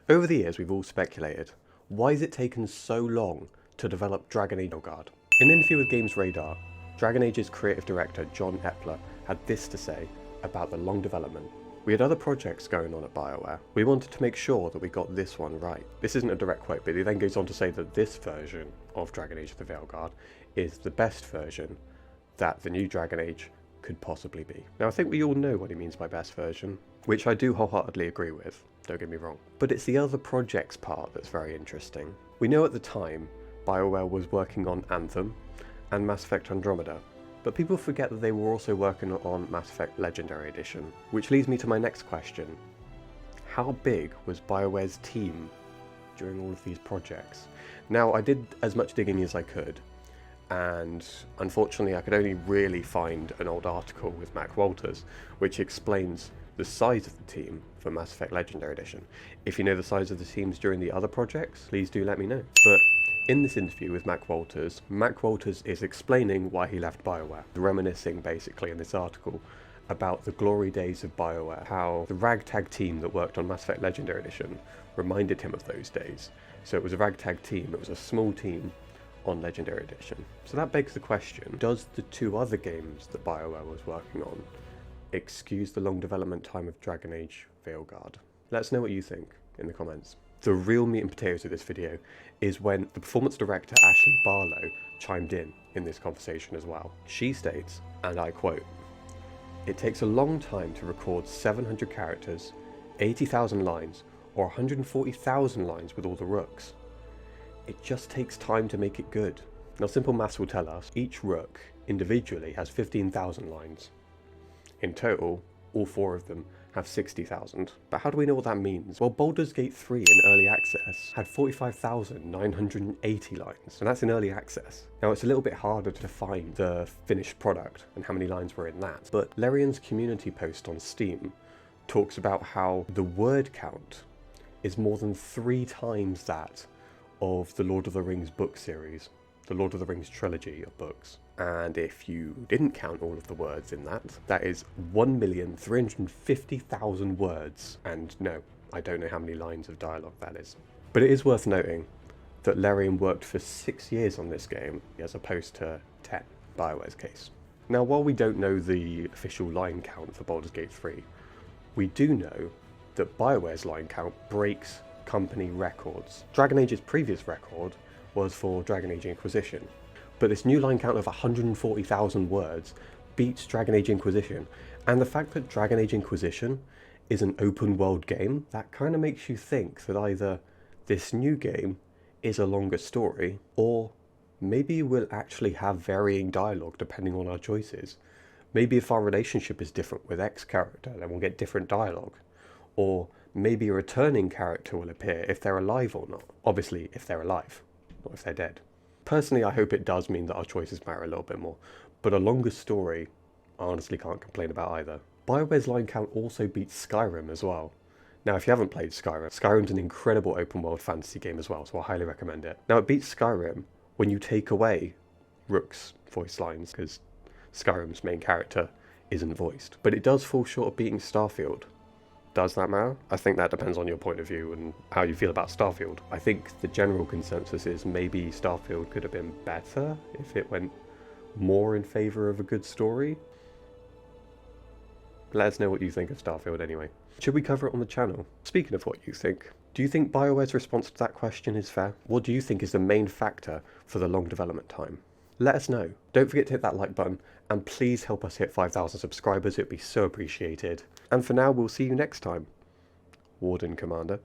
Over the years, we've all speculated, why has it taken so long to develop Dragon Age Veilguard? In an interview with Games Radar, Dragon Age's creative director John Epler had this to say about the long development. We had other projects going on at Bioware. We wanted to make sure that we got this one right. This isn't a direct quote, but he then goes on to say that this version of Dragon Age the Veilguard is the best version that the new Dragon Age could possibly be. Now I think we all know what he means by best version, which I do wholeheartedly agree with, don't get me wrong. But it's the other projects part that's very interesting. We know at the time Bioware was working on Anthem and Mass Effect Andromeda, but people forget that they were also working on Mass Effect Legendary Edition, which leads me to my next question. How big was Bioware's team during all of these projects? Now I did as much digging as I could, and unfortunately I could only really find an old article with Mac Walters which explains the size of the team for Mass Effect Legendary Edition. If you know the size of the teams during the other projects, please do let me know. But in this interview with Mac Walters is explaining why he left Bioware, reminiscing basically in this article about the glory days of Bioware, how the ragtag team that worked on Mass Effect Legendary Edition reminded him of those days. So it was a ragtag team, it was a small team on Legendary Edition. So that begs the question, does the two other games that Bioware was working on excuse the long development time of Dragon Age Veilguard? Let us know what you think in the comments. The real meat and potatoes of this video is when the performance director Ashley Barlow chimed in this conversation as well. She states, and I quote, "It takes a long time to record 700 characters, 80,000 lines, or 140,000 lines with all the rooks. It just takes time to make it good." Now simple maths will tell us each rook individually has 15,000 lines. In total, all four of them have 60,000. But how do we know what that means? Well, Baldur's Gate 3 in early access had 45,980 lines, and that's in early access. Now it's a little bit harder to find the finished product and how many lines were in that, but Larian's community post on Steam talks about how the word count is more than 3 times that of the Lord of the Rings book series, the Lord of the Rings trilogy of books. And if you didn't count all of the words in that, that is 1,350,000 words. And no, I don't know how many lines of dialogue that is. But it is worth noting that Larian worked for 6 years on this game, as opposed to 10, Bioware's case. Now, while we don't know the official line count for Baldur's Gate 3, we do know that Bioware's line count breaks company records. Dragon Age's previous record was for Dragon Age Inquisition, but this new line count of 140,000 words beats Dragon Age Inquisition, and the fact that Dragon Age Inquisition is an open world game, that kind of makes you think that either this new game is a longer story, or maybe we'll actually have varying dialogue depending on our choices. Maybe if our relationship is different with X character, then we'll get different dialogue. Or maybe a returning character will appear if they're alive or not. Obviously, if they're alive, not if they're dead. Personally, I hope it does mean that our choices matter a little bit more, but a longer story, I honestly can't complain about either. Bioware's line count also beats Skyrim as well. Now, if you haven't played Skyrim, Skyrim's an incredible open world fantasy game as well, so I highly recommend it. Now, it beats Skyrim when you take away Rook's voice lines, because Skyrim's main character isn't voiced. But it does fall short of beating Starfield. Does that matter? I think that depends on your point of view and how you feel about Starfield. I think the general consensus is maybe Starfield could have been better if it went more in favour of a good story. Let us know what you think of Starfield anyway. Should we cover it on the channel? Speaking of what you think, do you think Bioware's response to that question is fair? What do you think is the main factor for the long development time? Let us know. Don't forget to hit that like button, and please help us hit 5,000 subscribers, it would be so appreciated. And for now, we'll see you next time. Warden Commander.